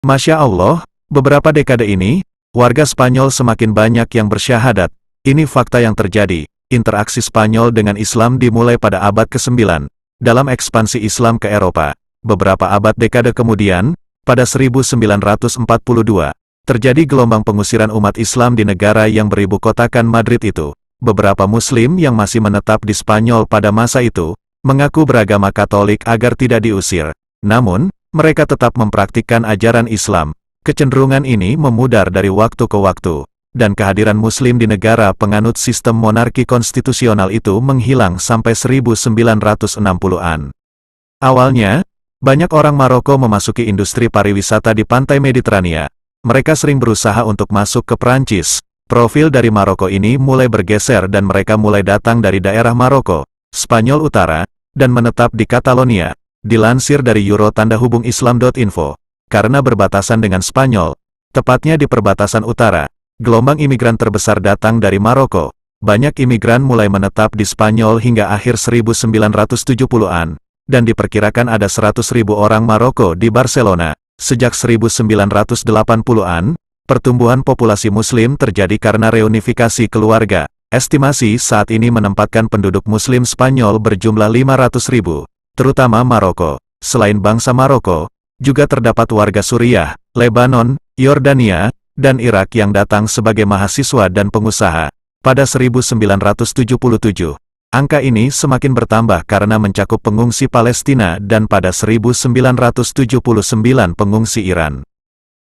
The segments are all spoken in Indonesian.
Masya Allah, beberapa dekade ini, warga Spanyol semakin banyak yang bersyahadat. Ini fakta yang terjadi. Interaksi Spanyol dengan Islam dimulai pada abad ke-9, dalam ekspansi Islam ke Eropa. Beberapa abad dekade kemudian, pada 1942, terjadi gelombang pengusiran umat Islam di negara yang beribu kotakan Madrid itu. Beberapa Muslim yang masih menetap di Spanyol pada masa itu, mengaku beragama Katolik agar tidak diusir. Namun, mereka tetap mempraktikkan ajaran Islam. Kecenderungan ini memudar dari waktu ke waktu, dan kehadiran Muslim di negara penganut sistem monarki konstitusional itu menghilang sampai 1960-an. Awalnya, banyak orang Maroko memasuki industri pariwisata di pantai Mediterania. Mereka sering berusaha untuk masuk ke Prancis. Profil dari Maroko ini mulai bergeser dan mereka mulai datang dari daerah Maroko, Spanyol Utara, dan menetap di Catalonia. Dilansir dari Euro-Islam.info, karena berbatasan dengan Spanyol, tepatnya di perbatasan utara, gelombang imigran terbesar datang dari Maroko. Banyak imigran mulai menetap di Spanyol hingga akhir 1970-an, dan diperkirakan ada 100.000 orang Maroko di Barcelona. Sejak 1980-an, pertumbuhan populasi Muslim terjadi karena reunifikasi keluarga. Estimasi saat ini menempatkan penduduk Muslim Spanyol berjumlah 500.000. Terutama Maroko. Selain bangsa Maroko, juga terdapat warga Suriah, Lebanon, Yordania, dan Irak yang datang sebagai mahasiswa dan pengusaha. Pada 1977, angka ini semakin bertambah karena mencakup pengungsi Palestina dan pada 1979 pengungsi Iran.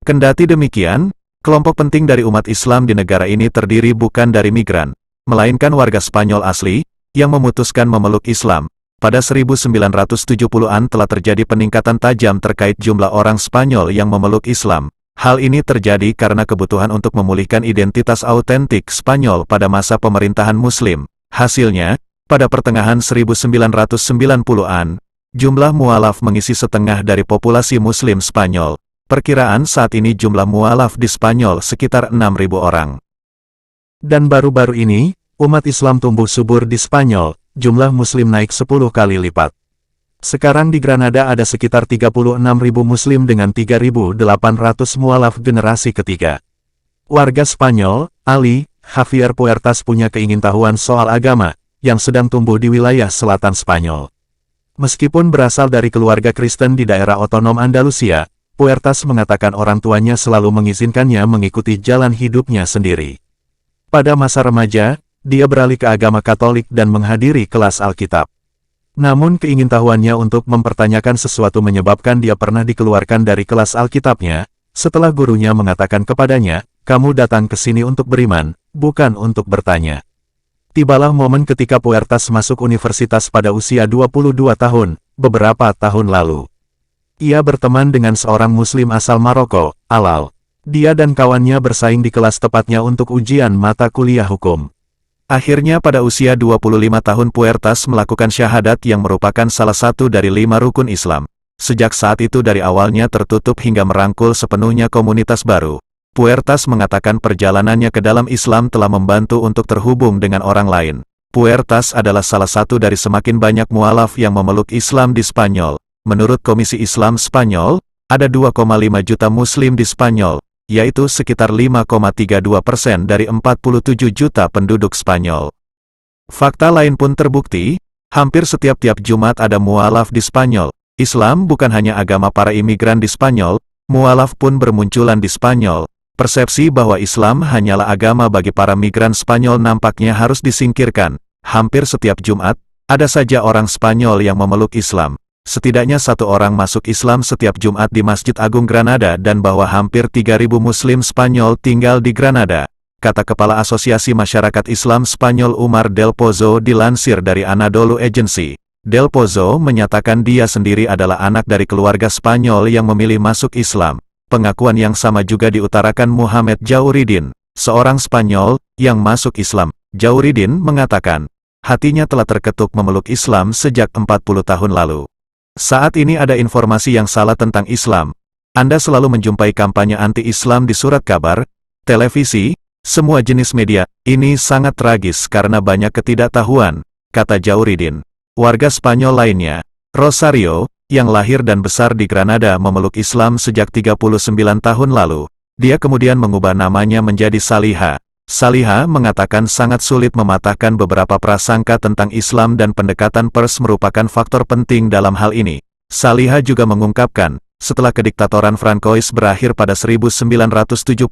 Kendati demikian, kelompok penting dari umat Islam di negara ini terdiri bukan dari migran, melainkan warga Spanyol asli, yang memutuskan memeluk Islam. Pada 1970-an telah terjadi peningkatan tajam terkait jumlah orang Spanyol yang memeluk Islam. Hal ini terjadi karena kebutuhan untuk memulihkan identitas autentik Spanyol pada masa pemerintahan Muslim. Hasilnya, pada pertengahan 1990-an, jumlah mualaf mengisi setengah dari populasi Muslim Spanyol. Perkiraan saat ini jumlah mualaf di Spanyol sekitar 6.000 orang. Dan baru-baru ini, umat Islam tumbuh subur di Spanyol. Jumlah Muslim naik 10 kali lipat. Sekarang di Granada ada sekitar 36.000 Muslim dengan 3.800 mualaf generasi ketiga. Warga Spanyol, Ali, Javier Puertas punya keingintahuan soal agama, yang sedang tumbuh di wilayah selatan Spanyol. Meskipun berasal dari keluarga Kristen di daerah otonom Andalusia, Puertas mengatakan orang tuanya selalu mengizinkannya mengikuti jalan hidupnya sendiri. Pada masa remaja, dia beralih ke agama Katolik dan menghadiri kelas Alkitab. Namun keingintahuannya untuk mempertanyakan sesuatu menyebabkan dia pernah dikeluarkan dari kelas Alkitabnya, setelah gurunya mengatakan kepadanya, "Kamu datang ke sini untuk beriman, bukan untuk bertanya." Tibalah momen ketika Puertas masuk universitas pada usia 22 tahun, beberapa tahun lalu. Ia berteman dengan seorang Muslim asal Maroko, Alal. Dia dan kawannya bersaing di kelas tepatnya untuk ujian mata kuliah hukum. Akhirnya pada usia 25 tahun Puertas melakukan syahadat yang merupakan salah satu dari 5 rukun Islam. Sejak saat itu dari awalnya tertutup hingga merangkul sepenuhnya komunitas baru. Puertas mengatakan perjalanannya ke dalam Islam telah membantu untuk terhubung dengan orang lain. Puertas adalah salah satu dari semakin banyak mualaf yang memeluk Islam di Spanyol. Menurut Komisi Islam Spanyol, ada 2,5 juta Muslim di Spanyol, yaitu sekitar 5,32% dari 47 juta penduduk Spanyol. Fakta lain pun terbukti, hampir setiap Jumat ada mualaf di Spanyol. Islam bukan hanya agama para imigran di Spanyol, mualaf pun bermunculan di Spanyol. Persepsi bahwa Islam hanyalah agama bagi para migran Spanyol nampaknya harus disingkirkan. Hampir setiap Jumat, ada saja orang Spanyol yang memeluk Islam. Setidaknya 1 orang masuk Islam setiap Jumat di Masjid Agung Granada dan bahwa hampir 3.000 Muslim Spanyol tinggal di Granada, kata Kepala Asosiasi Masyarakat Islam Spanyol Umar Del Pozo dilansir dari Anadolu Agency. Del Pozo menyatakan dia sendiri adalah anak dari keluarga Spanyol yang memilih masuk Islam. Pengakuan yang sama juga diutarakan Muhammad Jauridin, seorang Spanyol yang masuk Islam. Jauridin mengatakan, hatinya telah terketuk memeluk Islam sejak 40 tahun lalu. Saat ini ada informasi yang salah tentang Islam. Anda selalu menjumpai kampanye anti-Islam di surat kabar, televisi, semua jenis media. Ini sangat tragis karena banyak ketidaktahuan, kata Jauridin. Warga Spanyol lainnya, Rosario, yang lahir dan besar di Granada memeluk Islam sejak 39 tahun lalu. Dia kemudian mengubah namanya menjadi Saliha. Saliha mengatakan sangat sulit mematahkan beberapa prasangka tentang Islam dan pendekatan pers merupakan faktor penting dalam hal ini. Saliha juga mengungkapkan, setelah kediktatoran Francois berakhir pada 1975,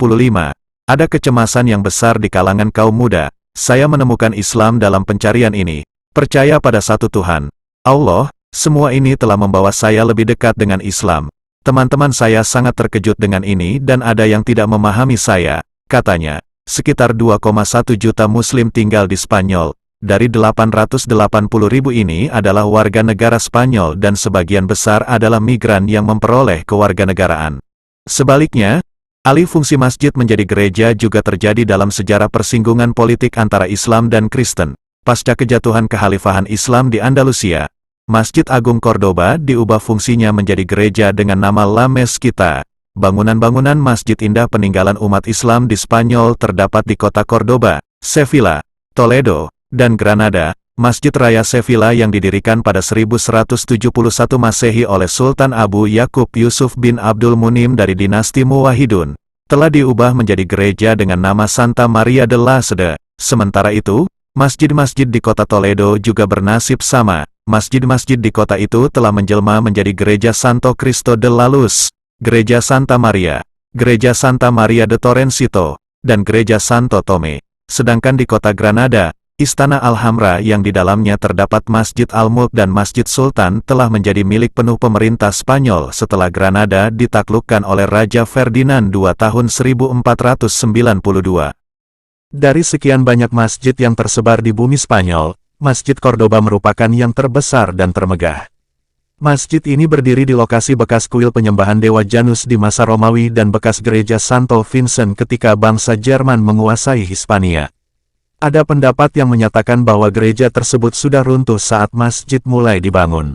ada kecemasan yang besar di kalangan kaum muda. Saya menemukan Islam dalam pencarian ini. Percaya pada satu Tuhan, Allah. Semua ini telah membawa saya lebih dekat dengan Islam. Teman-teman saya sangat terkejut dengan ini dan ada yang tidak memahami saya, katanya. Sekitar 2,1 juta Muslim tinggal di Spanyol. Dari 880.000 ini adalah warga negara Spanyol dan sebagian besar adalah migran yang memperoleh kewarganegaraan. Sebaliknya, alih fungsi masjid menjadi gereja juga terjadi dalam sejarah persinggungan politik antara Islam dan Kristen. Pasca kejatuhan kekhalifahan Islam di Andalusia, Masjid Agung Cordoba diubah fungsinya menjadi gereja dengan nama La Mezquita. Bangunan-bangunan masjid indah peninggalan umat Islam di Spanyol terdapat di kota Cordoba, Sevilla, Toledo, dan Granada. Masjid Raya Sevilla yang didirikan pada 1171 Masehi oleh Sultan Abu Yakub Yusuf bin Abdul Munim dari dinasti Muwahhidun, telah diubah menjadi gereja dengan nama Santa Maria de la Sede. Sementara itu, masjid-masjid di kota Toledo juga bernasib sama. Masjid-masjid di kota itu telah menjelma menjadi Gereja Santo Cristo de la Luz, Gereja Santa Maria de Torrencito, dan Gereja Santo Tome. Sedangkan di kota Granada, Istana Alhambra yang di dalamnya terdapat Masjid Al-Mulk dan Masjid Sultan telah menjadi milik penuh pemerintah Spanyol setelah Granada ditaklukkan oleh Raja Ferdinand II tahun 1492. Dari sekian banyak masjid yang tersebar di bumi Spanyol, Masjid Cordoba merupakan yang terbesar dan termegah. Masjid ini berdiri di lokasi bekas kuil penyembahan dewa Janus di masa Romawi dan bekas gereja Santo Vincent ketika bangsa Jerman menguasai Hispania. Ada pendapat yang menyatakan bahwa gereja tersebut sudah runtuh saat masjid mulai dibangun.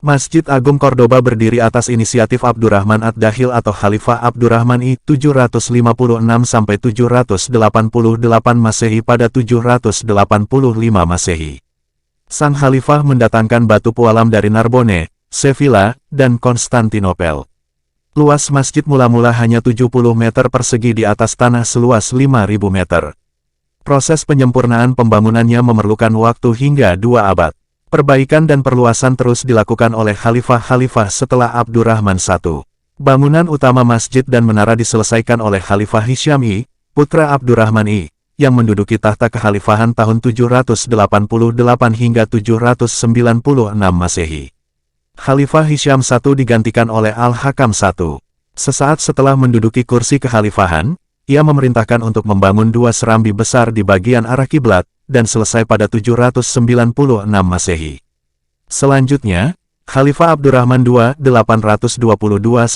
Masjid Agung Cordoba berdiri atas inisiatif Abdurrahman Ad-Dakhil atau Khalifah Abdurrahman I 756–788 Masehi pada 785 Masehi. Sang Khalifah mendatangkan batu pualam dari Narbonne, Sevilla, dan Konstantinopel. Luas masjid mula-mula hanya 70 meter persegi di atas tanah seluas 5.000 meter. Proses penyempurnaan pembangunannya memerlukan waktu hingga 2 abad. Perbaikan dan perluasan terus dilakukan oleh khalifah-khalifah setelah Abdurrahman I. Bangunan utama masjid dan menara diselesaikan oleh Khalifah Hisham I, putra Abdurrahman I, yang menduduki tahta kekhalifahan tahun 788 hingga 796 Masehi. Khalifah Hisham I digantikan oleh Al-Hakam I. Sesaat setelah menduduki kursi kekhalifahan, ia memerintahkan untuk membangun 2 serambi besar di bagian arah kiblat, dan selesai pada 796 Masehi. Selanjutnya, Khalifah Abdurrahman II 822–852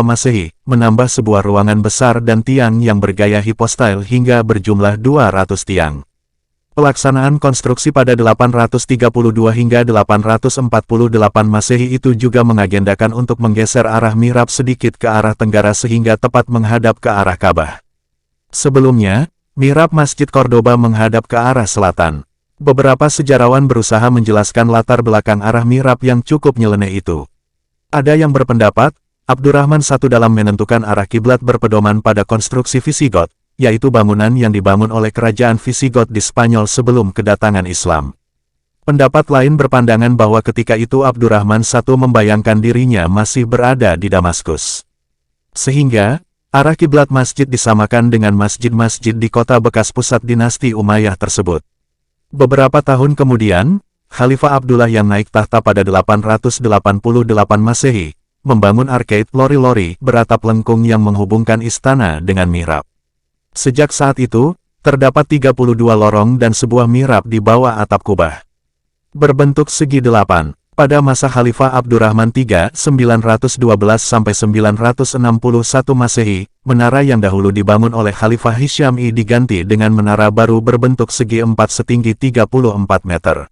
Masehi, menambah sebuah ruangan besar dan tiang yang bergaya hipostyle hingga berjumlah 200 tiang. Pelaksanaan konstruksi pada 832 hingga 848 Masehi itu juga mengagendakan untuk menggeser arah mihrab sedikit ke arah tenggara sehingga tepat menghadap ke arah Ka'bah. Sebelumnya, mihrab Masjid Cordoba menghadap ke arah selatan. Beberapa sejarawan berusaha menjelaskan latar belakang arah mihrab yang cukup nyeleneh itu. Ada yang berpendapat, Abdurrahman I dalam menentukan arah kiblat berpedoman pada konstruksi Visigot, yaitu bangunan yang dibangun oleh kerajaan Visigot di Spanyol sebelum kedatangan Islam. Pendapat lain berpandangan bahwa ketika itu Abdurrahman I membayangkan dirinya masih berada di Damaskus. Sehingga, arah kiblat masjid disamakan dengan masjid-masjid di kota bekas pusat dinasti Umayyah tersebut. Beberapa tahun kemudian, Khalifah Abdullah yang naik tahta pada 888 Masehi, membangun arcade lori-lori beratap lengkung yang menghubungkan istana dengan mihrab. Sejak saat itu, terdapat 32 lorong dan sebuah mihrab di bawah atap kubah. Berbentuk segi 8. Pada masa Khalifah Abdurrahman III 912–961 Masehi, menara yang dahulu dibangun oleh Khalifah Hisham I diganti dengan menara baru berbentuk segi 4 setinggi 34 meter.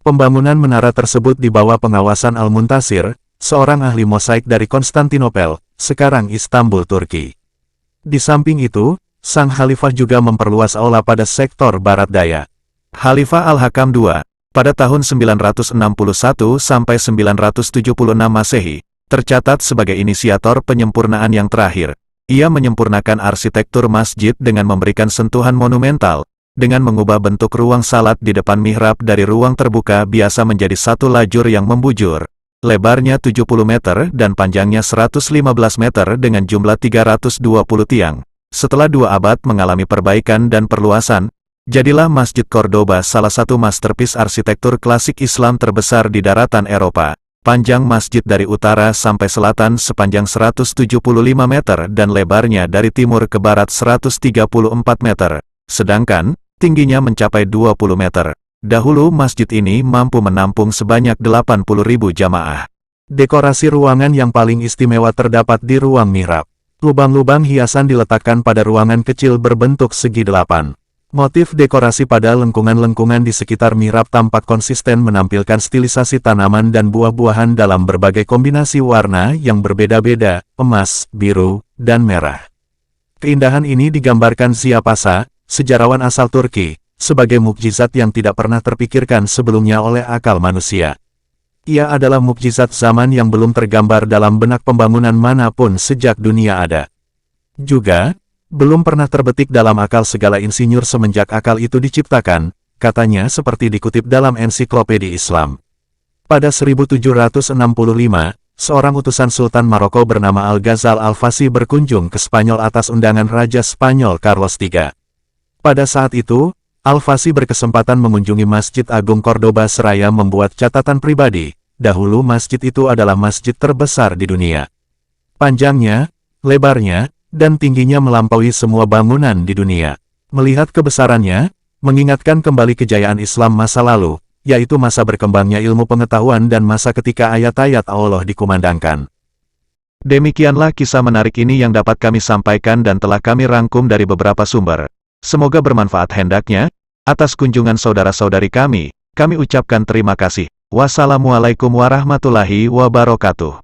Pembangunan menara tersebut di bawah pengawasan Al-Muntasir, seorang ahli mosaik dari Konstantinopel, sekarang Istanbul, Turki. Di samping itu, sang Khalifah juga memperluas aula pada sektor barat daya. Khalifah Al-Hakam II Pada tahun 961 sampai 976 Masehi, tercatat sebagai inisiator penyempurnaan yang terakhir. Ia menyempurnakan arsitektur masjid dengan memberikan sentuhan monumental, dengan mengubah bentuk ruang salat di depan mihrab dari ruang terbuka biasa menjadi satu lajur yang membujur. Lebarnya 70 meter dan panjangnya 115 meter dengan jumlah 320 tiang. Setelah 2 abad mengalami perbaikan dan perluasan, jadilah Masjid Cordoba salah satu masterpiece arsitektur klasik Islam terbesar di daratan Eropa. Panjang masjid dari utara sampai selatan sepanjang 175 meter dan lebarnya dari timur ke barat 134 meter, sedangkan tingginya mencapai 20 meter. Dahulu masjid ini mampu menampung sebanyak 80.000 jamaah. Dekorasi ruangan yang paling istimewa terdapat di ruang mihrab. Lubang-lubang hiasan diletakkan pada ruangan kecil berbentuk segi 8. Motif dekorasi pada lengkungan-lengkungan di sekitar mihrab tampak konsisten menampilkan stilisasi tanaman dan buah-buahan dalam berbagai kombinasi warna yang berbeda-beda, emas, biru, dan merah. Keindahan ini digambarkan Ziya Pasha, sejarawan asal Turki, sebagai mukjizat yang tidak pernah terpikirkan sebelumnya oleh akal manusia. Ia adalah mukjizat zaman yang belum tergambar dalam benak pembangunan manapun sejak dunia ada. Juga, belum pernah terbetik dalam akal segala insinyur semenjak akal itu diciptakan, katanya seperti dikutip dalam ensiklopedi Islam. Pada 1765, seorang utusan Sultan Maroko bernama Al-Ghazal Al-Fassi berkunjung ke Spanyol atas undangan Raja Spanyol Carlos III. Pada saat itu, Al-Fassi berkesempatan mengunjungi Masjid Agung Cordoba seraya membuat catatan pribadi, dahulu masjid itu adalah masjid terbesar di dunia. Panjangnya, lebarnya, dan tingginya melampaui semua bangunan di dunia. Melihat kebesarannya, mengingatkan kembali kejayaan Islam masa lalu, yaitu masa berkembangnya ilmu pengetahuan dan masa ketika ayat-ayat Allah dikumandangkan. Demikianlah kisah menarik ini yang dapat kami sampaikan dan telah kami rangkum dari beberapa sumber. Semoga bermanfaat hendaknya. Atas kunjungan saudara-saudari kami ucapkan terima kasih. Wassalamualaikum warahmatullahi wabarakatuh.